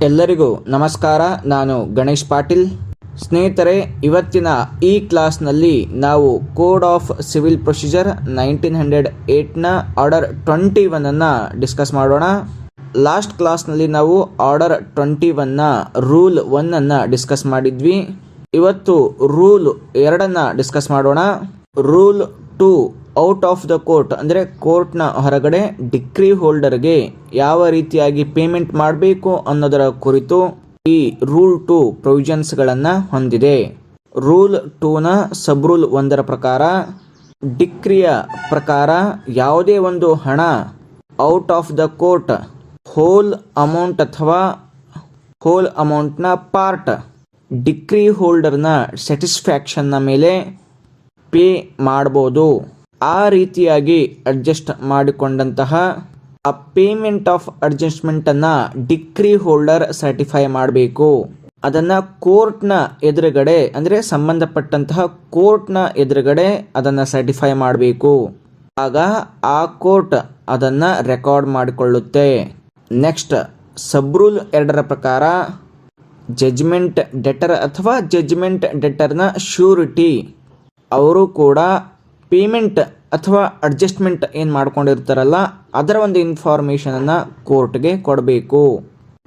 ಎಲ್ಲರಿಗೂ ನಮಸ್ಕಾರ. ನಾನು ಗಣೇಶ್ ಪಾಟೀಲ್. ಸ್ನೇಹಿತರೆ, ಇವತ್ತಿನ ಈ ಕ್ಲಾಸ್ನಲ್ಲಿ ನಾವು ಕೋಡ್ ಆಫ್ ಸಿವಿಲ್ ಪ್ರೊಸೀಜರ್ 1908ನ ಆರ್ಡರ್ 21 ಡಿಸ್ಕಸ್ ಮಾಡೋಣ. ಲಾಸ್ಟ್ ಕ್ಲಾಸ್ನಲ್ಲಿ ನಾವು ಆರ್ಡರ್ 21ನ ರೂಲ್ 1 ಡಿಸ್ಕಸ್ ಮಾಡಿದ್ವಿ. ಇವತ್ತು ರೂಲ್ 2 ಡಿಸ್ಕಸ್ ಮಾಡೋಣ. Rule 2, out of the court ಅಂದರೆ ಕೋರ್ಟ್ನ ಹೊರಗಡೆ ಡಿಕ್ರಿ ಹೋಲ್ಡರ್ಗೆ ಯಾವ ರೀತಿಯಾಗಿ ಪೇಮೆಂಟ್ ಮಾಡಬೇಕು ಅನ್ನೋದರ ಕುರಿತು ಈ ರೂಲ್ 2 ಪ್ರೊವಿಷನ್ಸ್ಗಳನ್ನು ಹೊಂದಿದೆ. ರೂಲ್ 2ನ ಸಬ್ ರೂಲ್ 1 ಪ್ರಕಾರ ಡಿಕ್ರಿಯ ಪ್ರಕಾರ ಯಾವುದೇ ಒಂದು ಹಣ out of the court hole amount ಅಥವಾ ಹೋಲ್ ಅಮೌಂಟ್ನ ಪಾರ್ಟ್ ಡಿಕ್ರಿ ಹೋಲ್ಡರ್ನ ಸ್ಯಾಟಿಸ್ಫ್ಯಾಕ್ಷನ್ನ ಮೇಲೆ ಪೇ ಮಾಡ್ಬೋದು. ಆ ರೀತಿಯಾಗಿ ಅಡ್ಜಸ್ಟ್ ಮಾಡಿಕೊಂಡಂತಹ ಆ ಪೇಮೆಂಟ್ ಆಫ್ ಅಡ್ಜಸ್ಟ್ಮೆಂಟನ್ನು ಡಿಕ್ರಿ ಹೋಲ್ಡರ್ ಸರ್ಟಿಫೈ ಮಾಡಬೇಕು. ಅದನ್ನು ಕೋರ್ಟ್ನ ಎದುರುಗಡೆ ಅಂದರೆ ಸಂಬಂಧಪಟ್ಟಂತಹ ಕೋರ್ಟ್ನ ಎದುರುಗಡೆ ಅದನ್ನು ಸರ್ಟಿಫೈ ಮಾಡಬೇಕು. ಆಗ ಆ ಕೋರ್ಟ್ ಅದನ್ನು ರೆಕಾರ್ಡ್ ಮಾಡಿಕೊಳ್ಳುತ್ತೆ. ನೆಕ್ಸ್ಟ್, ಸಬ್ ರೂಲ್ 2 ಪ್ರಕಾರ ಜಜ್ಮೆಂಟ್ ಡೆಟರ್ ಅಥವಾ ಜಜ್ಮೆಂಟ್ ಡೆಟರ್ನ ಶ್ಯೂರಿಟಿ ಅವರು ಕೂಡ ಪೇಮೆಂಟ್ ಅಥವಾ ಅಡ್ಜಸ್ಟ್ಮೆಂಟ್ ಏನು ಮಾಡ್ಕೊಂಡಿರ್ತಾರಲ್ಲ ಅದರ ಒಂದು ಇನ್ಫಾರ್ಮೇಷನನ್ನು ಕೋರ್ಟ್ಗೆ ಕೊಡಬೇಕು.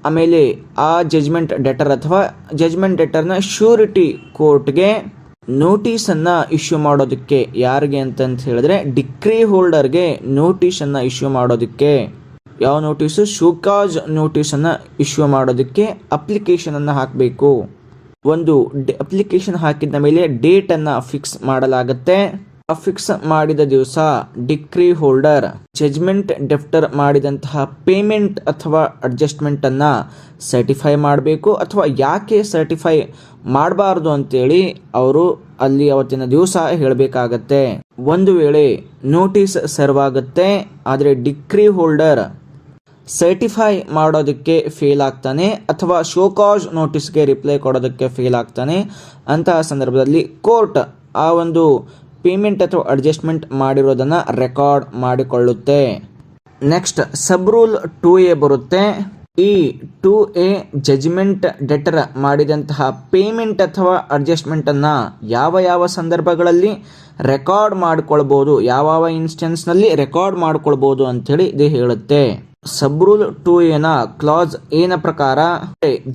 ಆಮೇಲೆ ಆ ಜಜ್ಮೆಂಟ್ ಡೆಟರ್ ಅಥವಾ ಜಜ್ಮೆಂಟ್ ಡೆಟರ್ನ ಶ್ಯೂರಿಟಿ ಕೋರ್ಟ್ಗೆ ನೋಟಿಸನ್ನು ಇಶ್ಯೂ ಮಾಡೋದಕ್ಕೆ, ಯಾರಿಗೆ ಅಂತಂತ ಹೇಳಿದ್ರೆ ಡಿಕ್ರಿ ಹೋಲ್ಡರ್ಗೆ ನೋಟಿಸನ್ನು ಇಶ್ಯೂ ಮಾಡೋದಕ್ಕೆ, ಯಾವ ನೋಟಿಸು, ಶೋಕಾಸ್ ನೋಟಿಸನ್ನು ಇಶ್ಯೂ ಮಾಡೋದಕ್ಕೆ ಅಪ್ಲಿಕೇಶನನ್ನು ಹಾಕಬೇಕು. ಒಂದು ಅಪ್ಲಿಕೇಶನ್ ಹಾಕಿದ ಮೇಲೆ ಡೇಟನ್ನು ಫಿಕ್ಸ್ ಮಾಡಲಾಗುತ್ತೆ. ಫಿಕ್ಸ್ ಮಾಡಿದ ದಿವಸ ಡಿಕ್ರಿ ಹೋಲ್ಡರ್ ಜಜ್ಮೆಂಟ್ ಡೆಫ್ಟರ್ ಮಾಡಿದಂತಹ ಪೇಮೆಂಟ್ ಅಥವಾ ಅಡ್ಜಸ್ಟ್ಮೆಂಟನ್ನು ಸರ್ಟಿಫೈ ಮಾಡಬೇಕು. ಅಥವಾ ಯಾಕೆ ಸರ್ಟಿಫೈ ಮಾಡಬಾರ್ದು ಅಂತೇಳಿ ಅವರು ಅಲ್ಲಿ ಅವತ್ತಿನ ದಿವಸ ಹೇಳಬೇಕಾಗತ್ತೆ. ಒಂದು ವೇಳೆ ನೋಟಿಸ್ ಸರ್ವ್ ಆಗುತ್ತೆ ಆದರೆ ಡಿಕ್ರಿ ಹೋಲ್ಡರ್ ಸರ್ಟಿಫೈ ಮಾಡೋದಕ್ಕೆ ಫೇಲ್ ಆಗ್ತಾನೆ ಅಥವಾ ಶೋಕಾಸ್ ನೋಟಿಸ್ಗೆ ರಿಪ್ಲೈ ಕೊಡೋದಕ್ಕೆ ಫೇಲ್ ಆಗ್ತಾನೆ, ಅಂತಹ ಸಂದರ್ಭದಲ್ಲಿ ಕೋರ್ಟ್ ಆ ಒಂದು ಪೇಮೆಂಟ್ ಅಥವಾ ಅಡ್ಜಸ್ಟ್ಮೆಂಟ್ ಮಾಡಿರೋದನ್ನು ರೆಕಾರ್ಡ್ ಮಾಡಿಕೊಳ್ಳುತ್ತೆ. ನೆಕ್ಸ್ಟ್, ಸಬ್ ರೂಲ್ 2A ಬರುತ್ತೆ. ಈ 2A ಜಜ್ಮೆಂಟ್ ಡೆಟರ್ ಮಾಡಿದಂತಹ ಪೇಮೆಂಟ್ ಅಥವಾ ಅಡ್ಜಸ್ಟ್ಮೆಂಟನ್ನು ಯಾವ ಸಂದರ್ಭಗಳಲ್ಲಿ ರೆಕಾರ್ಡ್ ಮಾಡಿಕೊಳ್ಬೋದು, ಯಾವ ಇನ್ಸ್ಟೆನ್ಸ್ನಲ್ಲಿ ರೆಕಾರ್ಡ್ ಮಾಡಿಕೊಳ್ಬೋದು ಅಂಥೇಳಿ ಇದು ಹೇಳುತ್ತೆ. ಸಬ್ ರೂಲ್ 2A ಕ್ಲಾಸ್ ಏನ ಪ್ರಕಾರ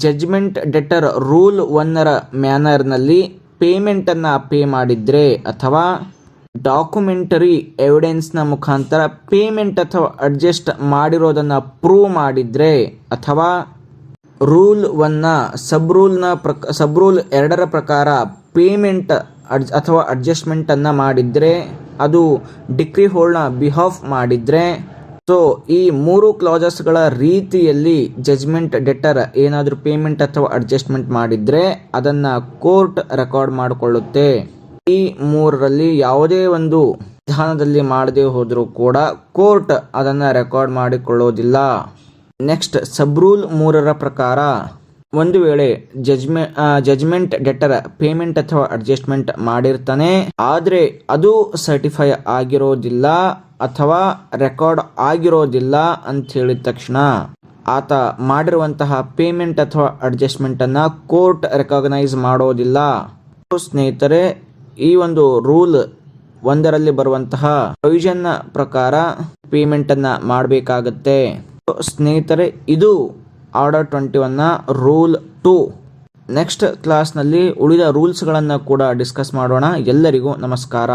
ಜಜ್ಮೆಂಟ್ ಡೆಟರ್ ರೂಲ್ 1 ಮ್ಯಾನರ್ನಲ್ಲಿ ಪೇಮೆಂಟನ್ನು ಪೇ ಮಾಡಿದ್ರೆ ಅಥವಾ ಡಾಕ್ಯುಮೆಂಟರಿ ಎವಿಡೆನ್ಸ್ನ ಮುಖಾಂತರ ಪೇಮೆಂಟ್ ಅಥವಾ ಅಡ್ಜಸ್ಟ್ ಮಾಡಿರೋದನ್ನು ಪ್ರೂವ್ ಮಾಡಿದ್ರೆ ಅಥವಾ ರೂಲ್ 1 ಸಬ್ ರೂಲ್ 2 ಪ್ರಕಾರ ಪೇಮೆಂಟ್ ಅಥವಾ ಅಡ್ಜಸ್ಟ್ಮೆಂಟನ್ನು ಮಾಡಿದ್ರೆ, ಅದು ಡಿಕ್ರಿ ಹೋಲ್ಡ್ನ ಬಿಹಾಫ್ ಮಾಡಿದ್ರೆ, ಸೊ ಈ 3 ಕ್ಲಾಸಸ್ಗಳ ರೀತಿಯಲ್ಲಿ ಜಜ್ಮೆಂಟ್ ಡೆಟರ್ ಏನಾದರೂ ಪೇಮೆಂಟ್ ಅಥವಾ ಅಡ್ಜಸ್ಟ್ಮೆಂಟ್ ಮಾಡಿದ್ರೆ ಅದನ್ನು ಕೋರ್ಟ್ ರೆಕಾರ್ಡ್ ಮಾಡಿಕೊಳ್ಳುತ್ತೆ. ಈ 3ರಲ್ಲಿ ಯಾವುದೇ ಒಂದು ವಿಧಾನದಲ್ಲಿ ಮಾಡದೆ ಹೋದರೂ ಕೂಡ ಕೋರ್ಟ್ ಅದನ್ನು ರೆಕಾರ್ಡ್ ಮಾಡಿಕೊಳ್ಳೋದಿಲ್ಲ. ನೆಕ್ಸ್ಟ್, ಸಬ್ ರೂಲ್ 3 ಪ್ರಕಾರ ಒಂದು ವೇಳೆ ಜಜ್ಮೆಂಟ್ ಡೆಟರ್ ಪೇಮೆಂಟ್ ಅಥವಾ ಅಡ್ಜಸ್ಟ್ಮೆಂಟ್ ಮಾಡಿರ್ತಾನೆ ಆದರೆ ಅದು ಸರ್ಟಿಫೈ ಆಗಿರೋದಿಲ್ಲ ಅಥವಾ ರೆಕಾರ್ಡ್ ಆಗಿರೋದಿಲ್ಲ ಅಂತ ಹೇಳಿದ ತಕ್ಷಣ ಆತ ಮಾಡಿರುವಂತಹ ಪೇಮೆಂಟ್ ಅಥವಾ ಅಡ್ಜಸ್ಟ್ಮೆಂಟನ್ನು ಕೋರ್ಟ್ ರೆಕಾಗ್ನೈಸ್ ಮಾಡೋದಿಲ್ಲ. ಸ್ನೇಹಿತರೆ, ಈ ಒಂದು ರೂಲ್ 1ರಲ್ಲಿ ಬರುವಂತಹ ಪ್ರೊವಿಷನ್ ಪ್ರಕಾರ ಪೇಮೆಂಟನ್ನು ಮಾಡಬೇಕಾಗತ್ತೆ. ಸ್ನೇಹಿತರೆ, ಇದು ಆರ್ಡರ್ 21ನ ರೂಲ್ 2. ನೆಕ್ಸ್ಟ್ ಕ್ಲಾಸ್ನಲ್ಲಿ ಉಳಿದ ರೂಲ್ಸ್ಗಳನ್ನು ಕೂಡ ಡಿಸ್ಕಸ್ ಮಾಡೋಣ. ಎಲ್ಲರಿಗೂ ನಮಸ್ಕಾರ.